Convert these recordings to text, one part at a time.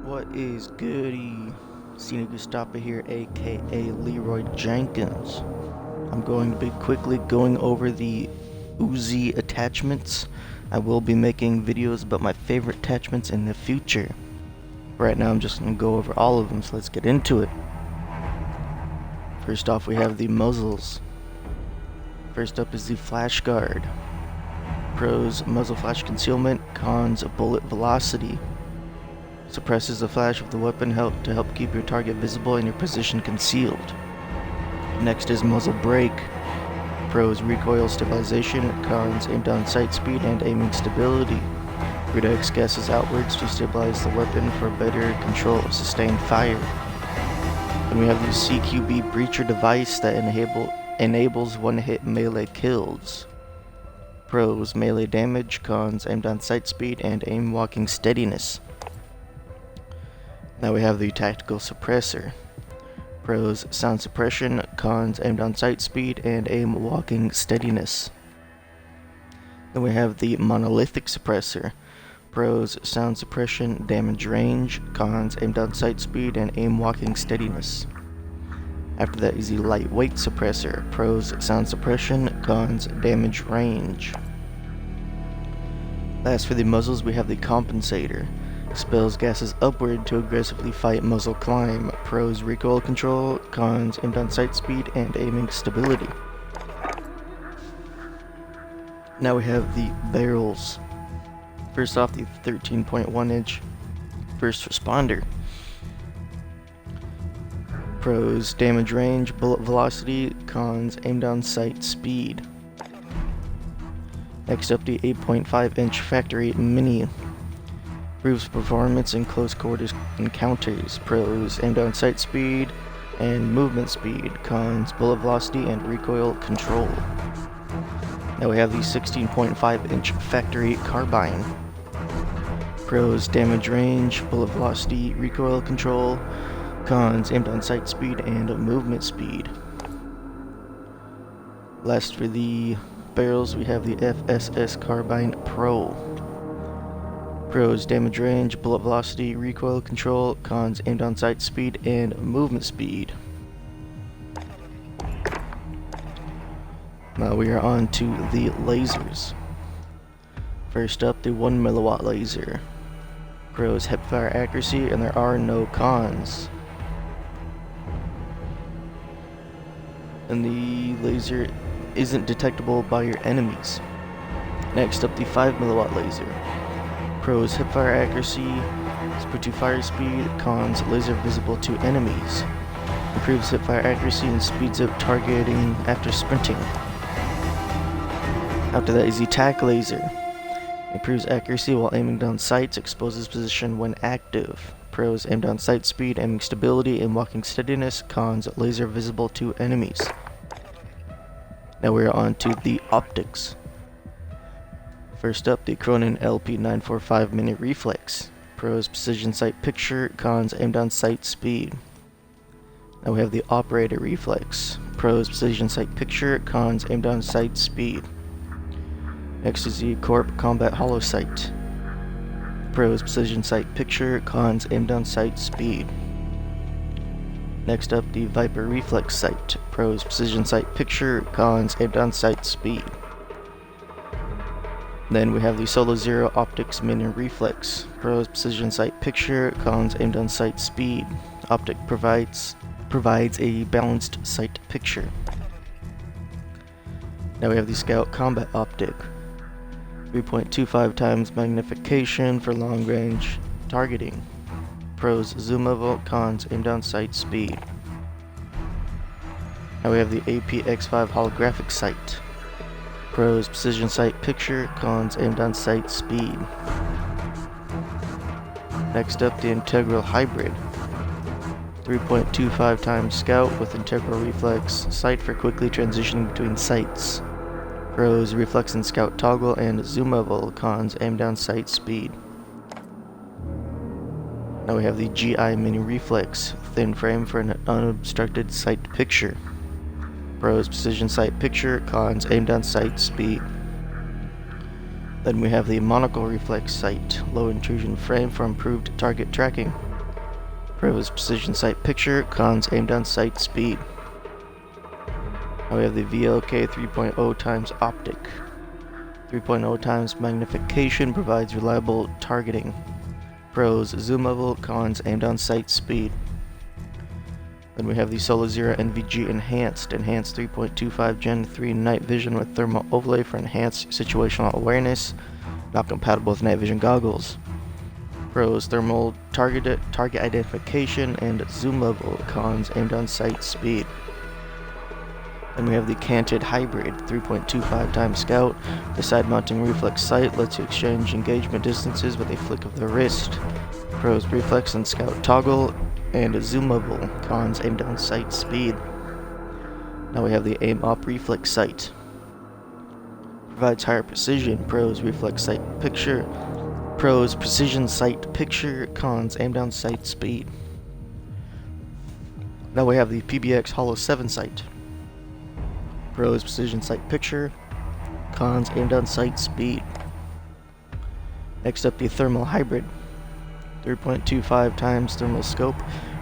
What is goody? Cena Gustapa here, aka Leroy Jenkins. I'm going to be quickly going over the UZI attachments. I will be making videos about my favorite attachments in the future. Right now I'm just going to go over all of them, so let's get into it. First off, we have the muzzles. First up is the flash guard. Pros: muzzle flash concealment, cons bullet velocity. Suppresses the flash of the weapon to help keep your target visible and your position concealed. Next is muzzle brake. Pros: recoil stabilization, cons aim down sight speed and aiming stability. Projects gases outwards to stabilize the weapon for better control of sustained fire. Then we have the CQB breacher device that enables one-hit melee kills. Pros: melee damage, cons aim down sight speed and aim walking steadiness. Now we have the tactical suppressor. Pros: sound suppression, cons aim down sight speed and aim walking steadiness. Then we have the monolithic suppressor. Pros: sound suppression, damage range, cons aim down sight speed and aim walking steadiness. After that is the lightweight suppressor. Pros: sound suppression, cons damage range. Last, for the muzzles, we have the compensator. Expels gases upward to aggressively fight muzzle climb. Pros: recoil control, cons aim down sight speed and aiming stability. Now we have the barrels. First off, the 13.1 inch first responder. Pros: damage range, bullet velocity, cons aim down sight speed. Next up, the 8.5 inch factory mini. Improves performance in close quarters encounters. Pros: aim down sight speed and movement speed, cons bullet velocity and recoil control. Now we have the 16.5 inch factory carbine. Pros: damage range, bullet velocity, recoil control, cons aim down sight speed and movement speed. Last, for the barrels, we have the FSS Carbine Pro. Pros: damage range, bullet velocity, recoil control, cons aim down sight speed and movement speed. Now we are on to the lasers. First up, the 1 milliwatt laser. Pros: hipfire accuracy, and there are no cons. And the laser isn't detectable by your enemies. Next up, the 5 milliwatt laser. Pros: hipfire accuracy, super 2 fire speed, cons laser visible to enemies. Improves hipfire accuracy and speeds up targeting after sprinting. After that is the tac laser. Improves accuracy while aiming down sights, exposes position when active. Pros: aim down sight speed, aiming stability, and walking steadiness, cons laser visible to enemies. Now we are on to the optics. First up, the Cronin LP945 Mini Reflex. Pros: precision sight picture, cons aim down sight speed. Now we have the Operator Reflex. Pros: precision sight picture, cons aim down sight speed. Next is the Corp Combat Hollow Sight. Pros: precision sight picture, cons aim down sight speed. Next up, the Viper Reflex Sight. Pros: precision sight picture, cons aim down sight speed. Then we have the Solo Zero Optics Mini Reflex. Pros: precision sight picture, cons aim down sight speed. Optic provides a balanced sight picture. Now we have the Scout Combat Optic. 3.25 times magnification for long range targeting. Pros: zoom level, cons aim down sight speed. Now we have the APX5 Holographic Sight. Pros: precision sight picture, cons aim down sight speed. Next up, the Integral Hybrid. 3.25 times scout with integral reflex sight for quickly transitioning between sights. Pros: reflex and scout toggle and zoom level, cons aim down sight speed. Now we have the GI Mini Reflex, thin frame for an unobstructed sight picture. Pros: precision sight picture, cons aim down sight speed. Then we have the monocle reflex sight, low intrusion frame for improved target tracking. Pros, precision sight picture. Cons, aim down sight speed. Now we have the VLK 3.0 times optic. 3.0 times magnification provides reliable targeting. Pros, zoom level. Cons, aim down sight speed. Then we have the Solo Zero NVG Enhanced 3.25 Gen 3 night vision with thermal overlay for enhanced situational awareness. Not compatible with night vision goggles. Pros, thermal target identification and zoom level. Cons, aim down sight speed. Then we have the Canted Hybrid 3.25 times Scout. The side mounting reflex sight lets you exchange engagement distances with a flick of the wrist. Pros, reflex and Scout toggle and zoom level. Cons, aim down sight speed. Now we have the Aim Up Reflex Sight. Provides higher precision. Pros, reflex sight picture. Pros, precision sight picture. Cons, aim down sight speed. Now we have the PBX Holo 7 sight. Pros, precision sight picture. Cons, aim down sight speed. Next up, the Thermal Hybrid. 3.25 times thermal scope.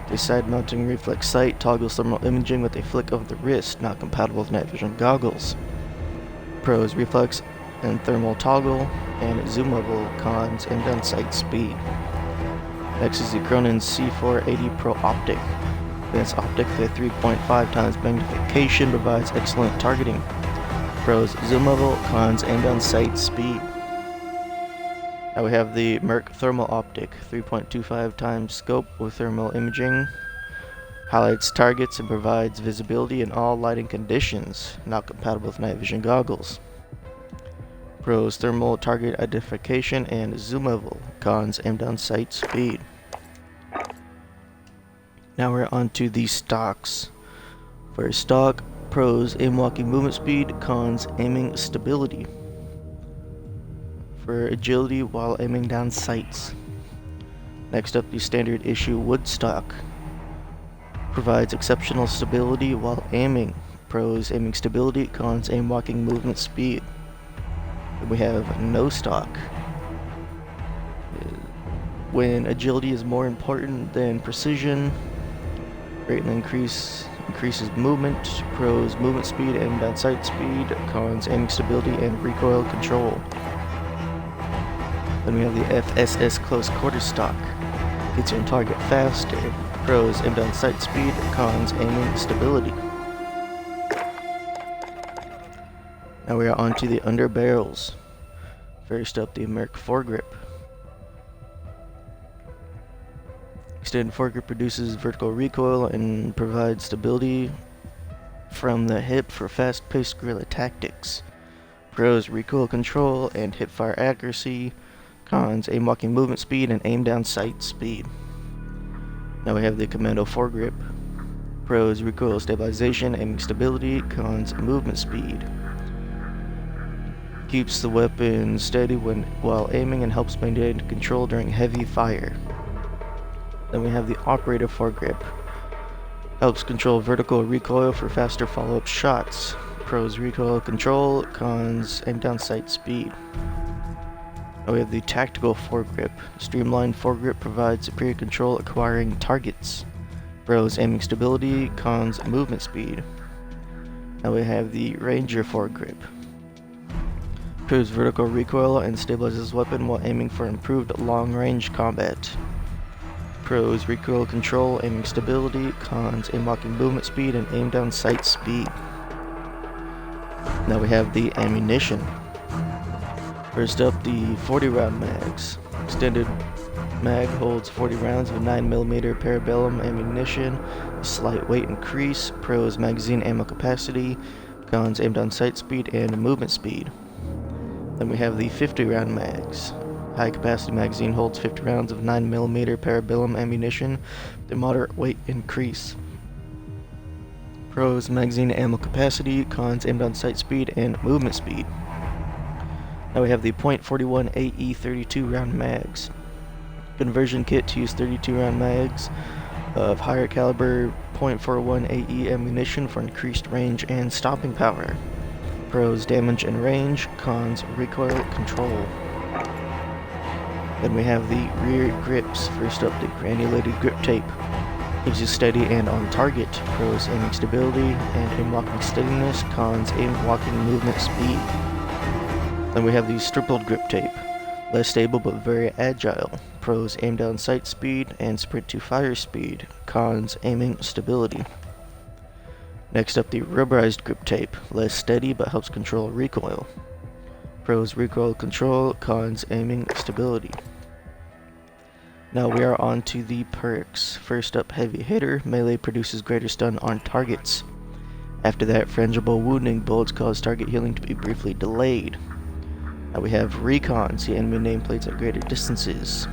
The side mounting reflex sight toggles thermal imaging with a flick of the wrist, not compatible with night vision goggles. Pros, reflex and thermal toggle and zoom level. Cons, aim down sight speed. Next is the Cronin C480 Pro Optic. Advanced optic with 3.5 times magnification provides excellent targeting. Pros, zoom level. Cons, aim down sight speed. Now we have the Merc Thermal Optic, 3.25 times scope with thermal imaging. Highlights targets and provides visibility in all lighting conditions, not compatible with night vision goggles. Pros, thermal target identification and zoom level. Cons, aim down sight speed. Now we're on to the stocks. For stock, pros, aim walking movement speed. Cons, aiming stability. For agility while aiming down sights. Next up, the standard issue wood stock. Provides exceptional stability while aiming. Pros, aiming stability. Cons, aim walking movement speed. Then we have no stock. When agility is more important than precision, greatly increases movement. Pros, movement speed, aim down sight speed. Cons, aiming stability and recoil control. Then we have the FSS close quarter stock. Hits your target faster. Pros, aim down sight speed. Cons, aiming stability. Now we are on to the underbarrels. First up, the Merc foregrip. Extended foregrip reduces vertical recoil and provides stability from the hip for fast-paced guerrilla tactics. Pros, recoil control and hip-fire accuracy. Cons, aim walking movement speed and aim down sight speed. Now we have the Commando foregrip. Pros, recoil stabilization, aiming stability. Cons, movement speed. Keeps the weapon steady while aiming and helps maintain control during heavy fire. Then we have the Operator foregrip. Helps control vertical recoil for faster follow-up shots. Pros, recoil control. Cons, aim down sight speed. Now we have the Tactical foregrip. Streamlined foregrip provides superior control acquiring targets. Pros, aiming stability. Cons, movement speed. Now we have the Ranger foregrip. Improves vertical recoil and stabilizes weapon while aiming for improved long-range combat. Pros, recoil control, aiming stability. Cons, aim walking movement speed and aim down sight speed. Now we have the ammunition. First up, the 40 round mags. Extended mag holds 40 rounds of 9mm parabellum ammunition, slight weight increase. Pros, magazine ammo capacity. Cons, aim down sight speed and movement speed. Then we have the 50 round mags. High capacity magazine holds 50 rounds of 9mm parabellum ammunition, the moderate weight increase. Pros, magazine ammo capacity. Cons, aim down sight speed and movement speed. Now we have the .41 AE 32 round mags. Conversion kit to use 32 round mags of higher caliber .41 AE ammunition for increased range and stopping power. Pros, damage and range. Cons, recoil control. Then we have the rear grips. First up, the granulated grip tape. Gives you steady and on target. Pros aiming stability and aim walking steadiness. Cons aim walking movement speed. Then we have the stippled grip tape. Less stable but very agile. Pros aim down sight speed and sprint to fire speed. Cons aiming stability. Next up, the rubberized grip tape. Less steady but helps control recoil. Pros recoil control, cons aiming stability. Now we are on to the perks. First up, heavy hitter. Melee produces greater stun on targets. After that, frangible wounding. Bullets cause target healing to be briefly delayed. Now we have recon. See enemy nameplates at greater distances.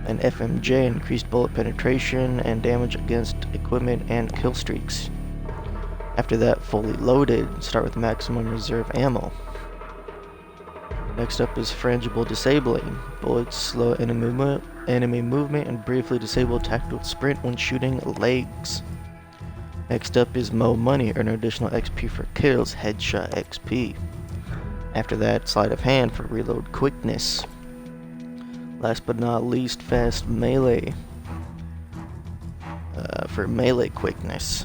And FMJ, increased bullet penetration and damage against equipment and kill streaks. After that, fully loaded. Start with maximum reserve ammo. Next up is frangible disabling. Bullets slow enemy movement and briefly disable tactical sprint when shooting legs. Next up is Mo Money, earn additional XP for kills, headshot XP. After that, sleight of hand for reload quickness. Last but not least, fast melee for melee quickness.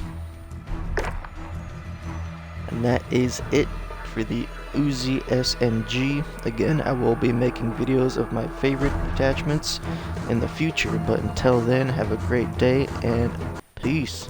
And that is it for the UZI SMG. Again, I will be making videos of my favorite attachments in the future, but until then, have a great day and peace.